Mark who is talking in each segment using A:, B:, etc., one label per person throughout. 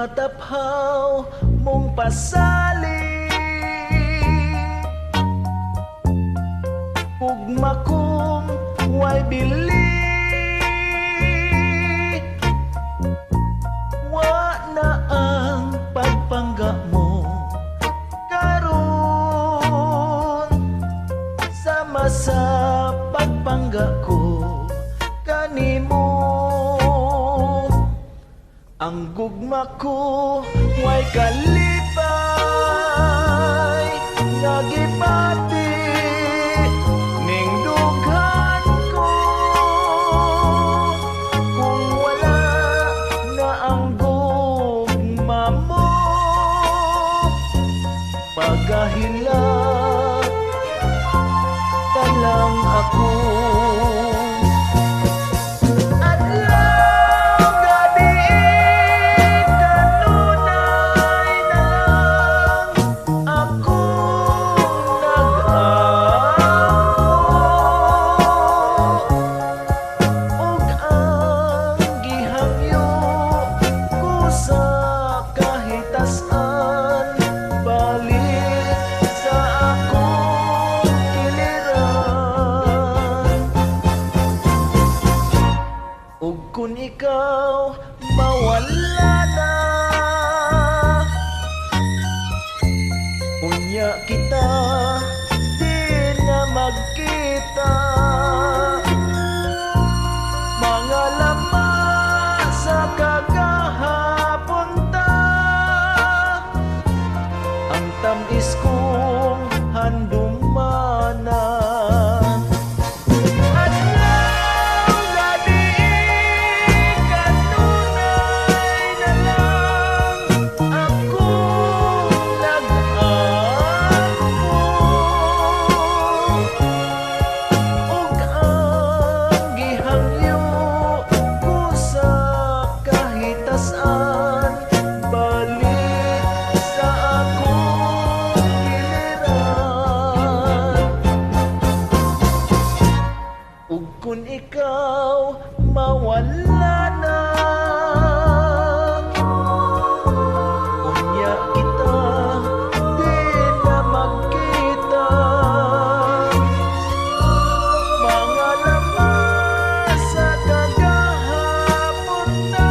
A: Nataphaw mong pasali, ugma kong way bili. Wa na ang pagpangga mo karon, sama sa pagpangga ko kanimo. Ang gugma ko way kalipay nga gipati ning dughan ko. Kung wala na ang gugma mo, pagahilak ka lang ako. Kung ikaw mawala na, unya kita di na magkita. Mga lamang sa kagahapon ta, ang tamis kong handumana. Kung ikaw mawala na, unya kita di na magkita. Mga lamang sa kagahapon na,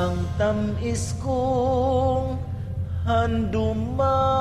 A: ang tamis kong handuma.